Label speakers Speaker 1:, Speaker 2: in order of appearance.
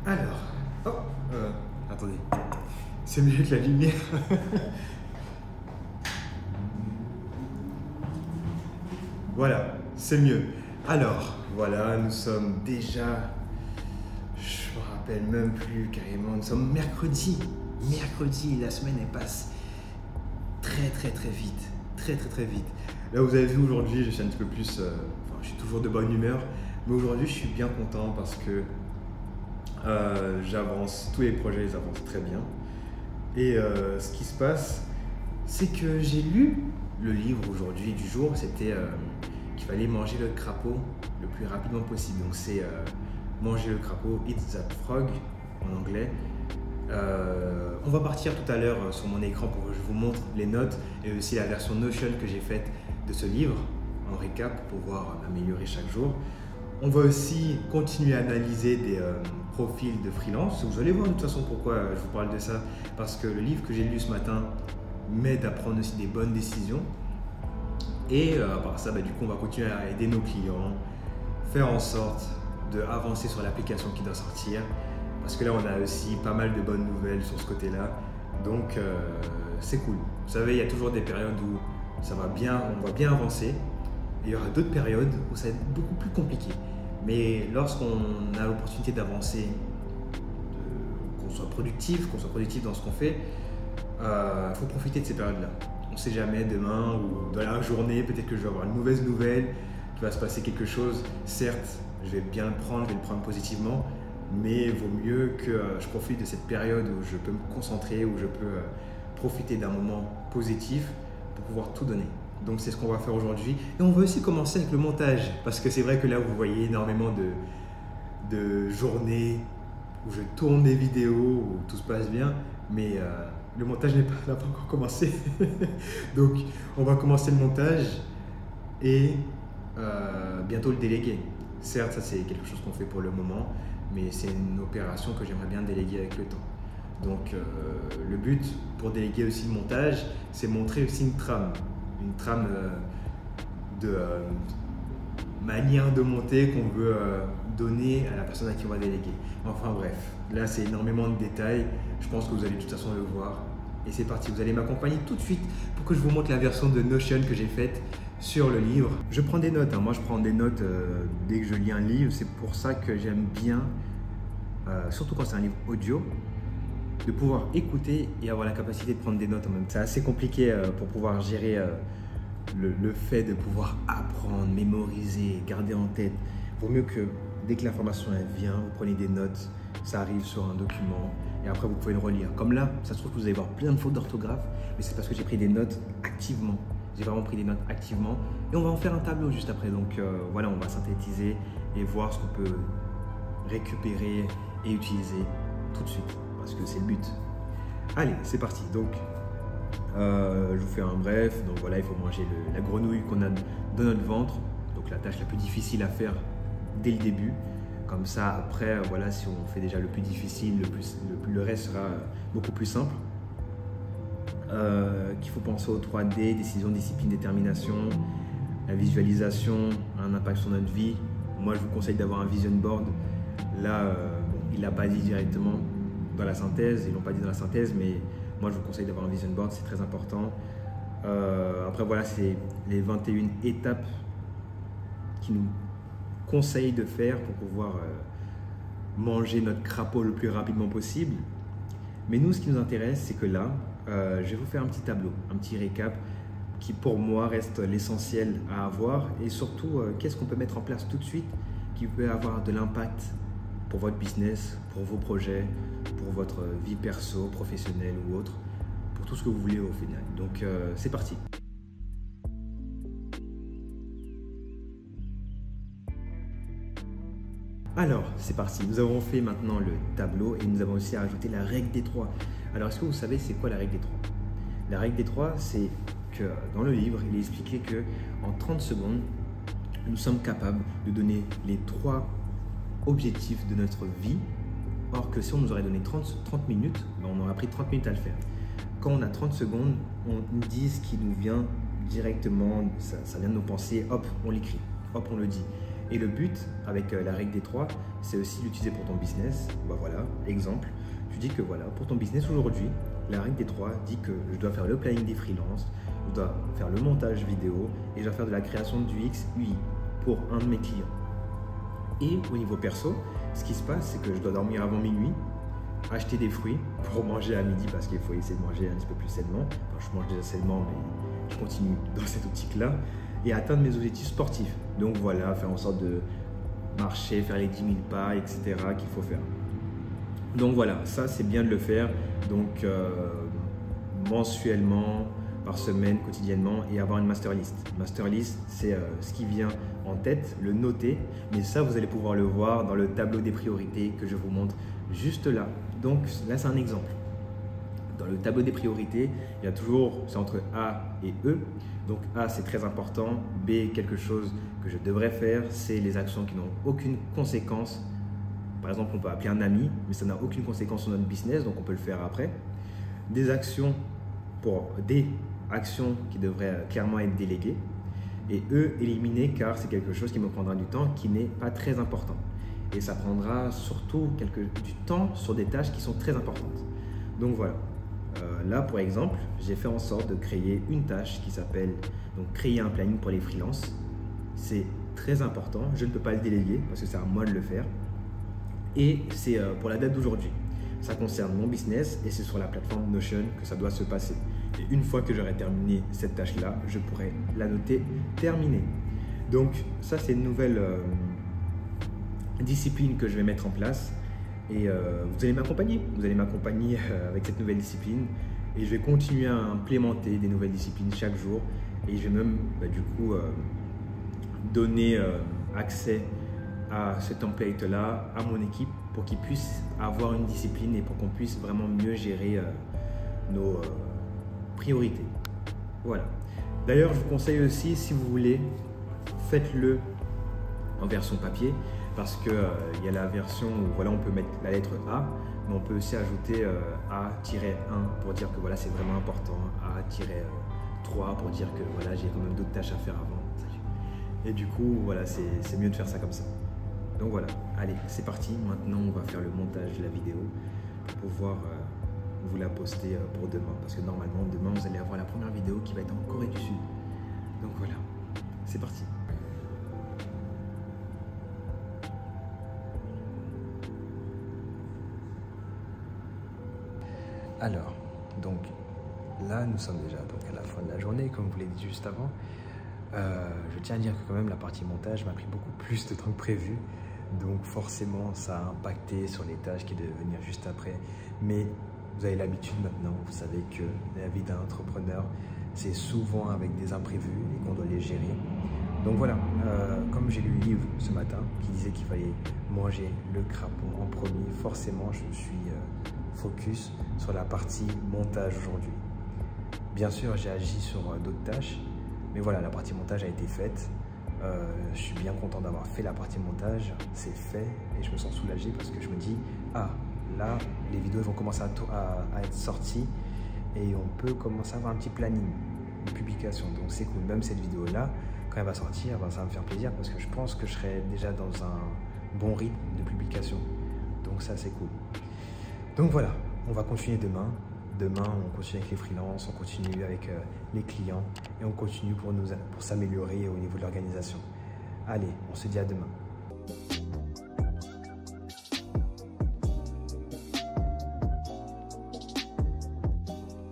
Speaker 1: Alors, oh, attendez, c'est mieux que la lumière. Voilà, c'est mieux. Alors, voilà, nous sommes déjà, je me rappelle même plus carrément, nous sommes mercredi. Mercredi, la semaine elle passe très vite, très vite. Là, vous avez vu aujourd'hui, je suis un petit peu plus, enfin, je suis toujours de bonne humeur, mais aujourd'hui, je suis bien content parce que j'avance, tous les projets ils avancent très bien. Et ce qui se passe, c'est que j'ai lu le livre aujourd'hui du jour, c'était qu'il fallait manger le crapaud le plus rapidement possible. Donc c'est manger le crapaud, eat that frog en anglais. On va partir tout à l'heure sur mon écran pour que je vous montre les notes et aussi la version Notion que j'ai faite de ce livre en récap pour pouvoir m'améliorer chaque jour. On va aussi continuer à analyser des profils de freelance. Vous allez voir de toute façon pourquoi je vous parle de ça. Parce que le livre que j'ai lu ce matin m'aide à prendre aussi des bonnes décisions. Et à part ça, du coup, on va continuer à aider nos clients, faire en sorte d'avancer sur l'application qui doit sortir. Parce que là, on a aussi pas mal de bonnes nouvelles sur ce côté-là. Donc, c'est cool. Vous savez, il y a toujours des périodes où ça va bien, on va bien avancer. Et il y aura d'autres périodes où ça va être beaucoup plus compliqué. Mais lorsqu'on a l'opportunité d'avancer, qu'on soit productif dans ce qu'on fait, il faut profiter de ces périodes-là. On ne sait jamais, demain ou dans la journée, peut-être que je vais avoir une mauvaise nouvelle, qu'il va se passer quelque chose. Certes, je vais bien le prendre, je vais le prendre positivement, mais il vaut mieux que je profite de cette période où je peux me concentrer, où je peux profiter d'un moment positif pour pouvoir tout donner. Donc c'est ce qu'on va faire aujourd'hui. Et on va aussi commencer avec le montage. Parce que c'est vrai que là, vous voyez énormément de journées où je tourne des vidéos, où tout se passe bien. Mais le montage n'a pas encore commencé. Donc on va commencer le montage et bientôt le déléguer. Certes, ça c'est quelque chose qu'on fait pour le moment, mais c'est une opération que j'aimerais bien déléguer avec le temps. Donc le but pour déléguer aussi le montage, c'est montrer aussi une trame de manière de monter qu'on veut donner à la personne à qui on va déléguer. Enfin bref, là c'est énormément de détails, je pense que vous allez de toute façon le voir. Et c'est parti, vous allez m'accompagner tout de suite pour que je vous montre la version de Notion que j'ai faite sur le livre. Je prends des notes, moi je prends des notes dès que je lis un livre, c'est pour ça que j'aime bien, surtout quand c'est un livre audio, de pouvoir écouter et avoir la capacité de prendre des notes en même temps. C'est assez compliqué pour pouvoir gérer le fait de pouvoir apprendre, mémoriser, garder en tête. Il vaut mieux que dès que l'information vient, vous prenez des notes, ça arrive sur un document et après vous pouvez le relire. Comme là, ça se trouve que vous allez voir plein de fautes d'orthographe, mais c'est parce que j'ai pris des notes activement. J'ai vraiment pris des notes activement et on va en faire un tableau juste après. Donc voilà, on va synthétiser et voir ce qu'on peut récupérer et utiliser tout de suite. Parce que c'est le but. Allez, c'est parti. Donc, je vous fais un bref. Donc voilà, il faut manger la grenouille qu'on a dans notre ventre. Donc la tâche la plus difficile à faire dès le début. Comme ça, après, voilà, si on fait déjà le plus difficile, le reste sera beaucoup plus simple. Qu'il faut penser aux 3D, décision, discipline, détermination. La visualisation a un impact sur notre vie. Moi, je vous conseille d'avoir un vision board. Là, bon, il ne l'a pas dit directement dans la synthèse, ils l'ont pas dit dans la synthèse, mais moi je vous conseille d'avoir un vision board, c'est très important. Après voilà, c'est les 21 étapes qui nous conseillent de faire pour pouvoir manger notre crapaud le plus rapidement possible. Mais nous, ce qui nous intéresse, c'est que là, je vais vous faire un petit tableau, un petit récap qui pour moi reste l'essentiel à avoir et surtout qu'est-ce qu'on peut mettre en place tout de suite qui peut avoir de l'impact pour votre business, pour vos projets, pour votre vie perso, professionnelle ou autre, pour tout ce que vous voulez au final. Donc c'est parti. Alors, c'est parti. Nous avons fait maintenant le tableau et nous avons aussi ajouté la règle des 3. Alors, est-ce que vous savez c'est quoi la règle des 3? La règle des 3, c'est que dans le livre, il est expliqué qu'en 30 secondes, nous sommes capables de donner les 3 objectifs de notre vie. Or que si on nous aurait donné 30 minutes, on aurait pris 30 minutes à le faire. Quand on a 30 secondes, on nous dit ce qui nous vient directement, ça vient de nos pensées, hop, on l'écrit, hop, on le dit. Et le but avec la règle des 3, c'est aussi l'utiliser pour ton business. Bah voilà, exemple, tu dis que voilà, pour ton business aujourd'hui, la règle des 3 dit que je dois faire le planning des freelances, je dois faire le montage vidéo et je dois faire de la création du X, UI pour un de mes clients. Et au niveau perso, ce qui se passe, c'est que je dois dormir avant minuit, acheter des fruits pour manger à midi parce qu'il faut essayer de manger un petit peu plus sainement. Enfin, je mange déjà sainement, mais je continue dans cette optique-là. Et atteindre mes objectifs sportifs. Donc voilà, faire en sorte de marcher, faire les 10 000 pas, etc. qu'il faut faire. Donc voilà, ça c'est bien de le faire. Donc mensuellement, par semaine, quotidiennement et avoir une master list. Master list, c'est ce qui vient en tête, le noter. Mais ça, vous allez pouvoir le voir dans le tableau des priorités que je vous montre juste là. Donc là, c'est un exemple. Dans le tableau des priorités, il y a toujours, c'est entre A et E. Donc A, c'est très important. B, quelque chose que je devrais faire. C, les actions qui n'ont aucune conséquence. Par exemple, on peut appeler un ami, mais ça n'a aucune conséquence sur notre business, donc on peut le faire après. Des actions pour D, actions qui devraient clairement être déléguées. Et E, éliminer, car c'est quelque chose qui me prendra du temps, qui n'est pas très important. Et ça prendra surtout du temps sur des tâches qui sont très importantes. Donc voilà. Là, pour exemple, j'ai fait en sorte de créer une tâche qui s'appelle créer un planning pour les freelances. C'est très important. Je ne peux pas le déléguer parce que c'est à moi de le faire. Et c'est pour la date d'aujourd'hui. Ça concerne mon business et c'est sur la plateforme Notion que ça doit se passer. Et une fois que j'aurai terminé cette tâche-là, je pourrai la noter terminée. Donc ça, c'est une nouvelle discipline que je vais mettre en place. Et vous allez m'accompagner avec cette nouvelle discipline et je vais continuer à implémenter des nouvelles disciplines chaque jour et je vais même donner accès à ce template là à mon équipe pour qu'ils puissent avoir une discipline et pour qu'on puisse vraiment mieux gérer nos priorités. Voilà. D'ailleurs, je vous conseille aussi, si vous voulez, faites-le en version papier. Parce qu'il y a la version où voilà, on peut mettre la lettre A, mais on peut aussi ajouter A-1 pour dire que voilà, c'est vraiment important, A-3 pour dire que voilà, j'ai quand même d'autres tâches à faire avant. Et du coup, voilà, c'est mieux de faire ça comme ça. Donc voilà, allez, c'est parti. Maintenant, on va faire le montage de la vidéo pour pouvoir vous la poster pour demain. Parce que normalement, demain, vous allez avoir la première vidéo qui va être en Corée du Sud. Donc voilà, c'est parti. Alors, donc là, nous sommes déjà à la fin de la journée, comme vous l'avez dit juste avant. Je tiens à dire que quand même la partie montage m'a pris beaucoup plus de temps que prévu. Donc forcément, ça a impacté sur les tâches qui devaient venir juste après. Mais vous avez l'habitude maintenant, vous savez que la vie d'un entrepreneur, c'est souvent avec des imprévus et qu'on doit les gérer. Donc voilà, comme j'ai lu le livre ce matin qui disait qu'il fallait manger le crapaud en premier, forcément je me suis focus sur la partie montage aujourd'hui. Bien sûr, j'ai agi sur d'autres tâches, mais voilà, la partie montage a été faite. Je suis bien content d'avoir fait la partie montage, c'est fait et je me sens soulagé parce que je me dis, ah, là, les vidéos vont commencer à être sorties et on peut commencer à avoir un petit planning de publication. Donc c'est cool, même cette vidéo-là, quand elle va sortir, ça va me faire plaisir parce que je pense que je serai déjà dans un bon rythme de publication. Donc ça, c'est cool. Donc voilà, on va continuer demain. Demain, on continue avec les freelances, on continue avec les clients et on continue pour s'améliorer au niveau de l'organisation. Allez, on se dit à demain.